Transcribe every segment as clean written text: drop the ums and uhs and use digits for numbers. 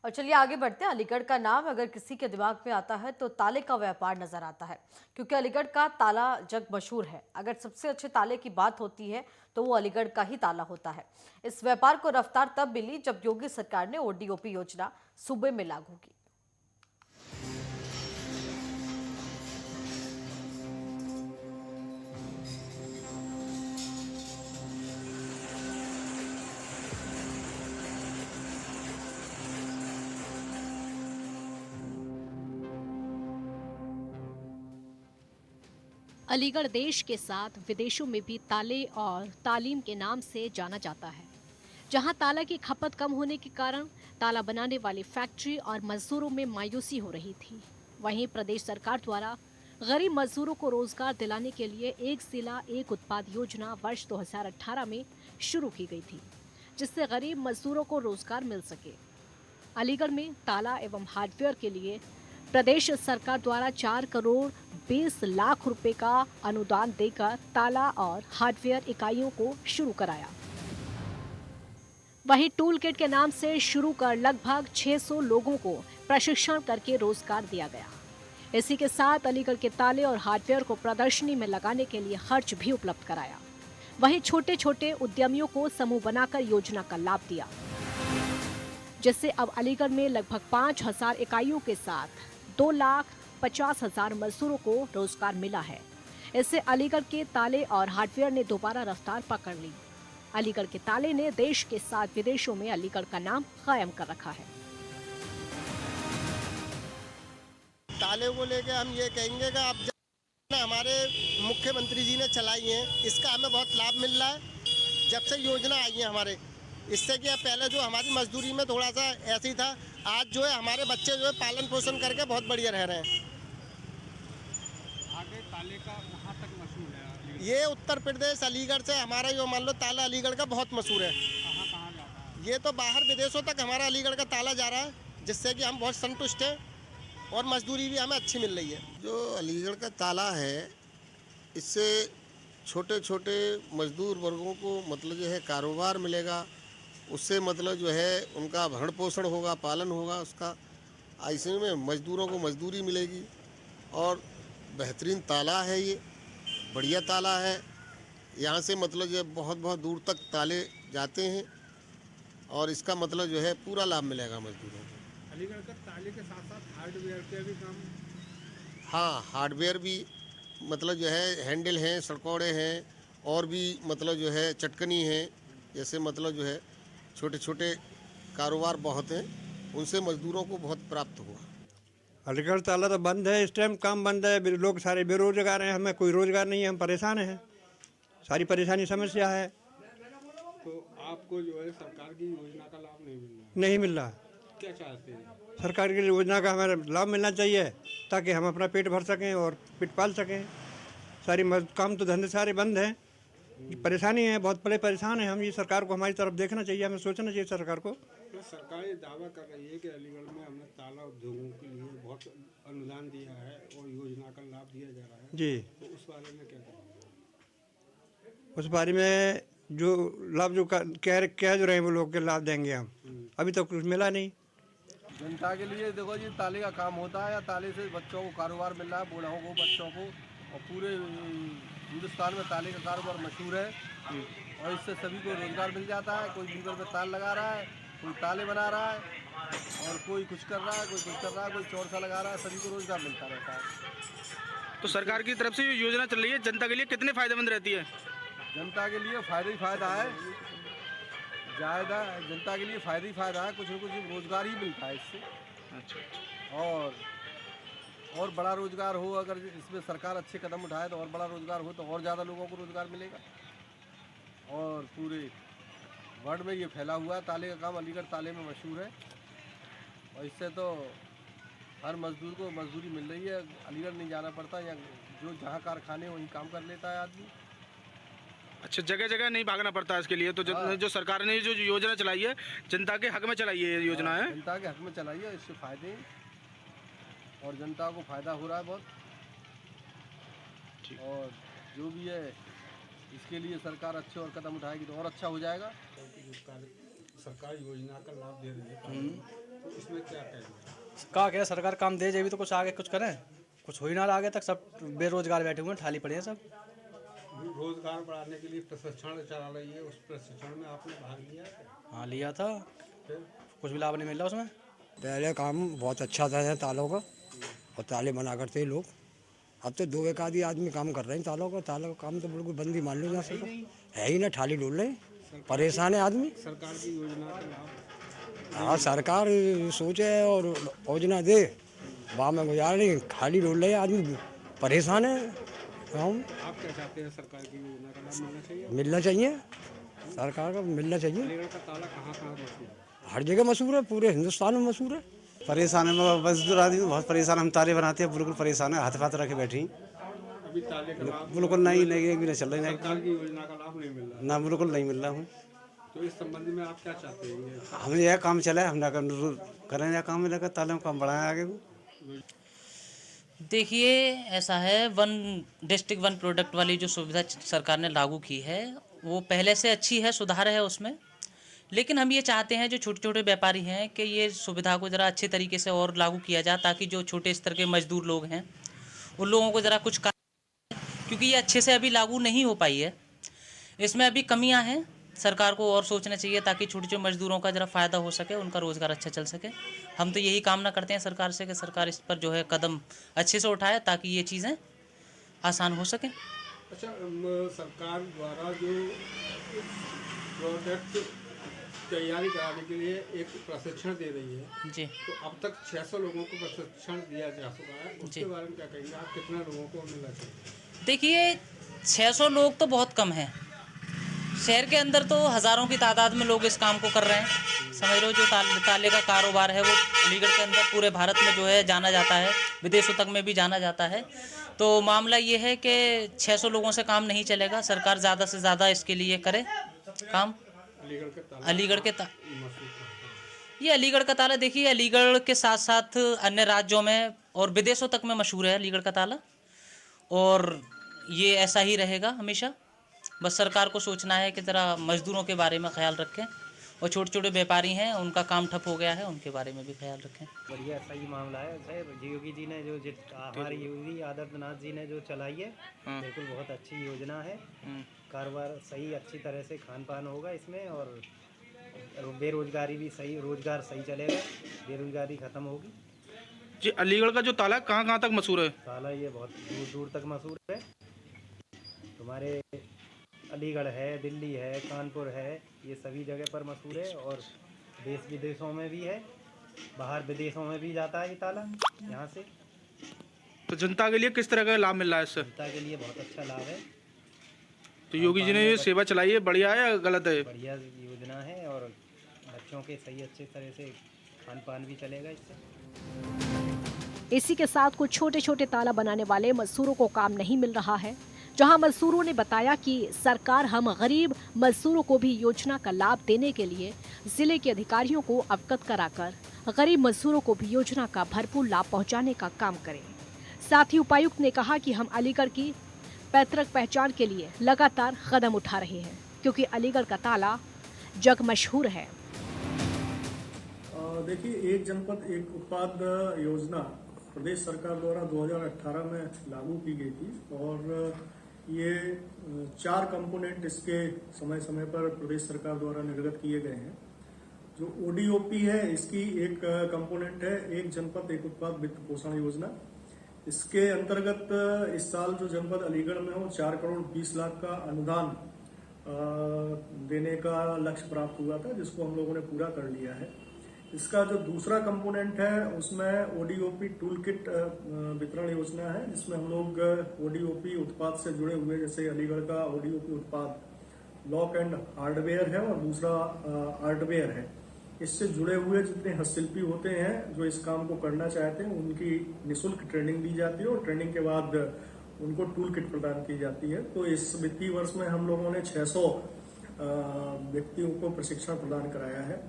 और चलिए आगे बढ़ते हैं। अलीगढ़ का नाम अगर किसी के दिमाग में आता है तो ताले का व्यापार नजर आता है, क्योंकि अलीगढ़ का ताला जग मशहूर है। अगर सबसे अच्छे ताले की बात होती है तो वो अलीगढ़ का ही ताला होता है। इस व्यापार को रफ्तार तब मिली जब योगी सरकार ने ओडीओपी योजना सूबे में लागू की। अलीगढ़ देश के साथ विदेशों में भी ताले और तालीम के नाम से जाना जाता है। जहां ताला की खपत कम होने के कारण ताला बनाने वाली फैक्ट्री और मजदूरों में मायूसी हो रही थी। वहीं प्रदेश सरकार द्वारा गरीब मजदूरों को रोजगार दिलाने के लिए एक जिला एक उत्पाद योजना वर्ष 2018 में शुरू की गई थी, जिससे गरीब मजदूरों को रोजगार मिल सके। अलीगढ़ में ताला एवं हार्डवेयर के लिए प्रदेश सरकार द्वारा 4 करोड़ 20 लाख रुपए का अनुदान देकर ताला और हार्डवेयर इकाइयों को शुरू कराया। वहीं टूल किट के नाम से शुरू कर लगभग 600 लोगों को प्रशिक्षण करके रोजगार दिया गया। इसी के साथ अलीगढ़ के ताले और हार्डवेयर को प्रदर्शनी में लगाने के लिए खर्च भी उपलब्ध कराया। वहीं छोटे छोटे उद्यमियों को समूह बनाकर योजना का लाभ दिया, जिससे अब अलीगढ़ में लगभग 5000 इकाइयों के साथ 2,50,000 मजदूरों को रोजगार मिला है। इससे अलीगढ़ के ताले और हार्डवेयर ने दोबारा रफ्तार पकड़ ली। अलीगढ़ के ताले ने देश के साथ विदेशों में अलीगढ़ का नाम कायम कर रखा है। ताले को लेके हम ये कहेंगे कि आप हमारे मुख्यमंत्री जी ने चलाई है, इसका हमें बहुत लाभ मिल रहा है। जब से योजना आई है हमारे, इससे क्या पहले जो हमारी मजदूरी में थोड़ा सा ऐसे ही था, आज जो है हमारे बच्चे जो है पालन पोषण करके बहुत बढ़िया रह रहे हैं। आगे ताले का कहाँ तक मशहूर है? ये उत्तर प्रदेश अलीगढ़ से हमारा जो मान लो ताला अलीगढ़ का बहुत मशहूर है। कहाँ कहाँ जाता है? ये तो बाहर विदेशों तक हमारा अलीगढ़ का ताला जा रहा है, जिससे कि हम बहुत संतुष्ट हैं और मजदूरी भी हमें अच्छी मिल रही है। जो अलीगढ़ का ताला है, इससे छोटे छोटे मजदूर वर्गों को मतलब जो है कारोबार मिलेगा, उससे मतलब जो है उनका भरण पोषण होगा, पालन होगा उसका। ऐसे में मजदूरों को मजदूरी मिलेगी और बेहतरीन ताला है, ये बढ़िया ताला है। यहाँ से मतलब जो है बहुत बहुत दूर तक ताले जाते हैं और इसका मतलब जो है पूरा लाभ मिलेगा मजदूरों को। अलीगढ़ का ताले के साथ साथ हार्डवेयर के भी काम। हाँ, हार्डवेयर भी मतलब जो है हैंडल हैं, सड़कौड़े हैं और भी मतलब जो है चटकनी हैं, जैसे मतलब जो है छोटे छोटे कारोबार बहुत हैं, उनसे मजदूरों को बहुत प्राप्त हुआ। अलीगढ़ ताला तो बंद है, इस टाइम काम बंद है, लोग सारे बेरोजगार हैं, हमें कोई रोजगार नहीं है, हम परेशान हैं, सारी परेशानी समस्या है। तो आपको जो है सरकार की योजना का लाभ नहीं मिल रहा? नहीं मिल रहा। क्या चाहते हैं? सरकार की योजना का हमें लाभ मिलना चाहिए ताकि हम अपना पेट भर सकें और पेट पाल सकें। सारी काम तो धंधे सारे बंद हैं, परेशानी है, बहुत बड़े परेशान हैं हम। ये सरकार को हमारी तरफ देखना चाहिए, हमें सोचना चाहिए सरकार को। तो सरकार ये दावा कर रही है कि अलीगढ़ में हमने ताला उद्योगों के लिए बहुत अनुदान दिया है और योजना का लाभ दिया जा रहा है जी, तो उस बारे में क्या कहेंगे? उस बारे में जो लाभ जो कह जो रहे हैं वो लोग के लाभ देंगे हम, अभी तक कुछ मिला नहीं। जनता के लिए देखो जी, ताले का काम होता है या ताले से बच्चों को कारोबार मिल रहा है, बूढ़ों को, बच्चों को, और पूरे हिंदुस्तान में ताले का कारोबार मशहूर है और इससे सभी को रोजगार मिल जाता है। कोई लीवर में ताल लगा रहा है, कोई ताले बना रहा है और कोई कुछ कर रहा है, कोई कुछ कर रहा है, कोई चौरसा लगा रहा है, सभी को रोजगार मिलता रहता है। तो सरकार की तरफ से जो योजना चल रही है जनता के लिए कितने फायदेमंद रहती है? जनता के लिए फ़ायदा ही फ़ायदा है, ज़्यादा जनता के लिए फ़ायदा ही फ़ायदा है, कुछ न कुछ रोज़गार ही मिलता है इससे। अच्छा। और बड़ा रोज़गार हो, अगर इसमें सरकार अच्छे कदम उठाए तो और बड़ा रोज़गार हो तो और ज़्यादा लोगों को रोज़गार मिलेगा। और पूरे वर्ल्ड में ये फैला हुआ है, ताले का काम अलीगढ़ ताले में मशहूर है और इससे तो हर मजदूर को मजदूरी मिल रही है, अलीगढ़ नहीं जाना पड़ता, या जो जहाँ कारखाने वहीं काम कर लेता है आदमी। अच्छा, जगह जगह नहीं भागना पड़ता इसके लिए। तो जो सरकार ने जो योजना चलाई है जनता के हक में चलाई है, ये योजना है जनता के हक में चलाई है, इससे फ़ायदे और जनता को फ़ायदा हो रहा है बहुत। और जो भी है इसके लिए सरकार अच्छे और कदम उठाएगी तो और अच्छा हो जाएगा। सरकार योजना का लाभ दे रही है तो इसमें क्या कहेंगे? का क्या सरकार काम दे जाए तो कुछ आगे कुछ करें, कुछ हो ही ना रहा आगे तक, सब बेरोजगार बैठे हुए हैं, थाली पड़े हैं सब। रोजगार बढ़ाने के लिए प्रशिक्षण चला रही है, उस प्रशिक्षण में आपने भाग लिया क्या? हाँ लिया था, फिर कुछ भी लाभ नहीं मिल रहा उसमें। पहले काम बहुत अच्छा था तालों का, और ताले बना करते लोग। अब तो 2 एक आदि आदमी काम कर रहे हैं तालों का काम तो बिल्कुल बंद ही मान लो, जैसे तो है ही ना, थाली डोल रहे, परेशान है आदमी। सरकार की योजना का लाभ हाँ सरकार सोचे और योजना दे, वहाँ में गुजार रही, खाली डोल रहे आदमी, परेशान है गाँव में। आप क्या चाहते हैं? सरकार की योजना का लाभ मिलना चाहिए। मिलना चाहिए, सरकार को मिलना चाहिए। अलीगढ़ का ताला कहाँ कहाँ मशहूर है? हर जगह मशहूर है, पूरे हिंदुस्तान में मशहूर है। परेशान है मजदूर आदमी, बहुत परेशान, हम ताले बनाते हैं, बिल्कुल परेशान है, हाथ रखे बैठी, अभी ताले का लाभ बिल्कुल नहीं एक भी नहीं चल रही, सरकार की योजना का लाभ नहीं मिल रहा, ना बिल्कुल नहीं मिल रहा हूँ। तो इस संबंध में आप क्या चाहते हैं? हम यह काम चला है, हम ना करें यह काम मिलेगा, ताले में काम बढ़ाएं आगे को। देखिए ऐसा है, वन डिस्ट्रिक्ट वन प्रोडक्ट वाली जो सुविधा सरकार ने लागू की है वो पहले से अच्छी है, सुधार है उसमें। लेकिन हम ये चाहते हैं जो छोटे छोटे व्यापारी हैं कि ये सुविधा को ज़रा अच्छे तरीके से और लागू किया जाए, ताकि जो छोटे स्तर के मजदूर लोग हैं उन लोगों को ज़रा कुछ क्योंकि ये अच्छे से अभी लागू नहीं हो पाई है, इसमें अभी कमियां हैं। सरकार को और सोचना चाहिए ताकि छोटे छोटे मजदूरों का ज़रा फ़ायदा हो सके, उनका रोज़गार अच्छा चल सके। हम तो यही कामना करते हैं सरकार से कि सरकार इस पर जो है कदम अच्छे से उठाए ताकि ये चीज़ें आसान हो सकें। अच्छा, सरकार द्वारा जो प्रोडक्ट तैयारी कराने के लिए एक प्रशिक्षण दे रही है जी, तो अब तक 600 लोगों को प्रशिक्षण दिया जा चुका है, उसके जी। बारे में क्या कहेंगे आप? कितना लोगों को मिलना चाहिए? देखिए 600 लोग तो बहुत कम हैं, शहर के अंदर तो हज़ारों की तादाद में लोग इस काम को कर रहे हैं। समझ लो जो ताले का कारोबार है वो अलीगढ़ के अंदर पूरे भारत में जो है जाना जाता है, विदेशों तक में भी जाना जाता है। तो मामला ये है कि 600 लोगों से काम नहीं चलेगा, सरकार ज़्यादा से ज़्यादा इसके लिए करे काम। अलीगढ़ के ये अलीगढ़ का ताला, देखिए अलीगढ़ के साथ साथ अन्य राज्यों में और विदेशों तक में मशहूर है अलीगढ़ का ताला, और ये ऐसा ही रहेगा हमेशा। बस सरकार को सोचना है कि ज़रा मजदूरों के बारे में ख्याल रखें, और छोटे छोटे व्यापारी हैं उनका काम ठप हो गया है, उनके बारे में भी ख्याल रखें। बढ़िया सही मामला है सर। योगी जी ने जो हमारी योगी आदित्यनाथ जी ने जो चलाई है, बिल्कुल बहुत अच्छी योजना है। कारोबार सही अच्छी तरह से खान पान होगा इसमें, और बेरोजगारी भी सही, रोजगार सही चलेगा, बेरोजगारी खत्म होगी। जी, अलीगढ़ का जो ताला कहाँ कहाँ तक मशहूर है? ताला ये बहुत दूर दूर तक मशहूर है। तुम्हारे अलीगढ़ है, दिल्ली है, कानपुर है, ये सभी जगह पर मशहूर है, और देश विदेशों में भी है, बाहर विदेशों में भी जाता है ये ताला यहाँ से। तो जनता के लिए किस तरह का लाभ मिल रहा है इससे? जनता के लिए बहुत अच्छा लाभ है। तो योगी जी ने ये सेवा चलाई है, बढ़िया है या गलत है? बढ़िया योजना है, और बच्चों के सही अच्छे तरह से खान पान भी चलेगा इससे। इसी के साथ कुछ छोटे छोटे ताला बनाने वाले मजदूरों को काम नहीं मिल रहा है, जहां मजदूरों ने बताया कि सरकार हम गरीब मजदूरों को भी योजना का लाभ देने के लिए जिले के अधिकारियों को अवगत कराकर गरीब मजदूरों को भी योजना का भरपूर लाभ पहुंचाने का काम करें। साथ ही उपायुक्त ने कहा कि हम अलीगढ़ की पैतृक पहचान के लिए लगातार कदम उठा रहे हैं, क्योंकि अलीगढ़ का ताला जग मशहूर है। देखिए, एक जनपद एक उत्पाद योजना प्रदेश सरकार द्वारा 2018 में लागू की गई थी, और ये 4 कंपोनेंट इसके समय समय पर प्रदेश सरकार द्वारा निर्गत किए गए हैं। जो ODOP है इसकी एक कंपोनेंट है, एक जनपद एक उत्पाद वित्त पोषण योजना। इसके अंतर्गत इस साल जो जनपद अलीगढ़ में हो 4 करोड़ 20 लाख का अनुदान देने का लक्ष्य प्राप्त हुआ था, जिसको हम लोगों ने पूरा कर लिया है। इसका जो दूसरा कंपोनेंट है उसमें ODOP टूल किट वितरण योजना है, जिसमें हम लोग ODOP उत्पाद से जुड़े हुए, जैसे अलीगढ़ का ODOP उत्पाद लॉक एंड हार्डवेयर है और दूसरा हार्डवेयर है। इससे जुड़े हुए जितने हस्तशिल्पी होते हैं जो इस काम को करना चाहते हैं, उनकी निःशुल्क ट्रेनिंग दी जाती है, और ट्रेनिंग के बाद उनको टूल किट प्रदान की जाती है। तो इस वित्तीय वर्ष में हम लोगों ने 600 व्यक्तियों को प्रशिक्षण प्रदान कराया है।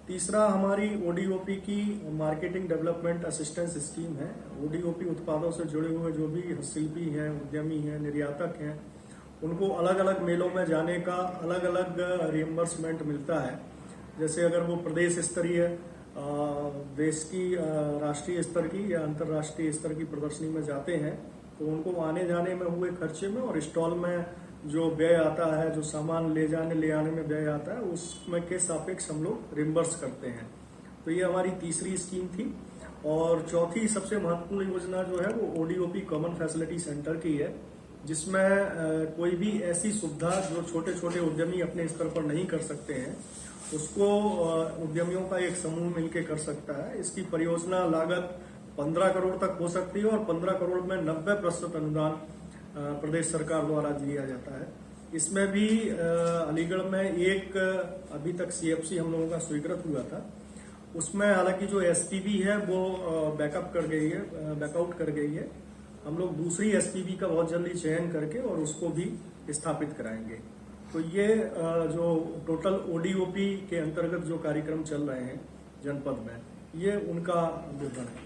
तीसरा हमारी ODOP की मार्केटिंग डेवलपमेंट असिस्टेंस स्कीम है। ODOP उत्पादों से जुड़े हुए जो भी हस्तशिल्पी हैं, उद्यमी हैं, निर्यातक हैं, उनको अलग अलग मेलों में जाने का अलग अलग रिएम्बर्समेंट मिलता है। जैसे अगर वो प्रदेश स्तरीय देश की राष्ट्रीय स्तर की या अंतर्राष्ट्रीय स्तर की प्रदर्शनी में जाते हैं तो उनको आने जाने में हुए खर्चे में और स्टॉल में जो व्यय आता है, जो सामान ले आने में व्यय आता है, उसमें के सापेक्ष हम लोग रिम्बर्स करते हैं। तो ये हमारी तीसरी स्कीम थी। और चौथी सबसे महत्वपूर्ण योजना जो है वो ODOP कॉमन फैसिलिटी सेंटर की है, जिसमें कोई भी ऐसी सुविधा जो छोटे छोटे उद्यमी अपने स्तर पर नहीं कर सकते हैं उसको उद्यमियों का एक समूह मिलकर कर सकता है। इसकी परियोजना लागत 15 करोड़ तक हो सकती है और 15 करोड़ में 90% अनुदान प्रदेश सरकार द्वारा दिया जाता है। इसमें भी अलीगढ़ में एक अभी तक CFC हम लोगों का स्वीकृत हुआ था, उसमें हालांकि जो SPV है वो बैकआउट कर गई है। हम लोग दूसरी SPV का बहुत जल्दी चयन करके और उसको भी स्थापित कराएंगे। तो ये जो टोटल ODOP के अंतर्गत जो कार्यक्रम चल रहे हैं जनपद में, ये उनका विवरण है।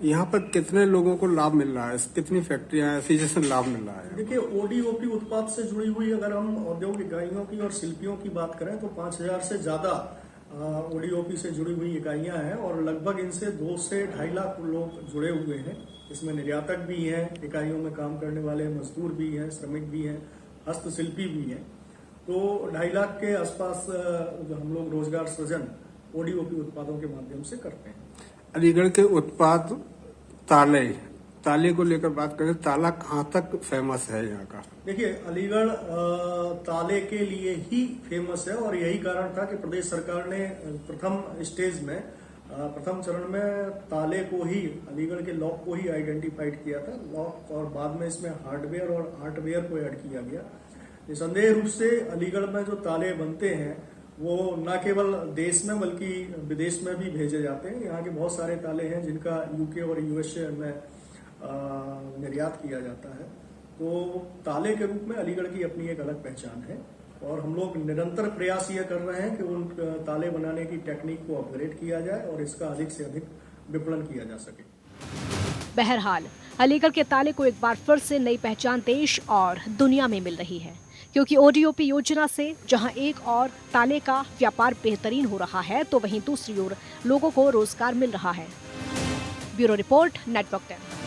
यहाँ पर कितने लोगों को लाभ मिल रहा है, कितनी फैक्ट्रियां ऐसी जिससे लाभ मिल रहा है? देखिए, ODOP उत्पाद से जुड़ी हुई अगर हम औद्योगिक इकाइयों की और शिल्पियों की बात करें तो 5000 से ज्यादा ODOP से जुड़ी हुई इकाइयां हैं और लगभग इनसे 2 से 2.5 लाख लोग जुड़े हुए हैं। इसमें निर्यातक भी हैं, इकाइयों में काम करने वाले मजदूर भी हैं, श्रमिक भी हैं, हस्तशिल्पी भी हैं। तो 2.5 लाख के आसपास जो हम लोग रोजगार सृजन ODOP उत्पादों के माध्यम से करते हैं। अलीगढ़ के उत्पाद ताले को लेकर बात करें, ताला कहाँ तक फेमस है यहाँ का? देखिए, अलीगढ़ ताले के लिए ही फेमस है और यही कारण था कि प्रदेश सरकार ने प्रथम चरण में ताले को ही, अलीगढ़ के लॉक को ही आइडेंटिफाइड किया था, लॉक, और बाद में इसमें हार्डवेयर और आर्टवेयर को ऐड किया गया। निसंदेह रूप से अलीगढ़ में जो ताले बनते हैं वो न केवल देश में बल्कि विदेश में भी भेजे जाते हैं। यहाँ के बहुत सारे ताले हैं जिनका UK और USA में निर्यात किया जाता है। तो ताले के रूप में अलीगढ़ की अपनी एक अलग पहचान है और हम लोग निरंतर प्रयास ये कर रहे हैं कि उन ताले बनाने की टेक्निक को अपग्रेड किया जाए और इसका अधिक से अधिक विपणन किया जा सके। बहरहाल अलीगढ़ के ताले को एक बार फिर से नई पहचान देश और दुनिया में मिल रही है, क्योंकि ODOP योजना से जहां एक और ताले का व्यापार बेहतरीन हो रहा है तो वहीं दूसरी ओर लोगों को रोजगार मिल रहा है। Bureau report, network 10।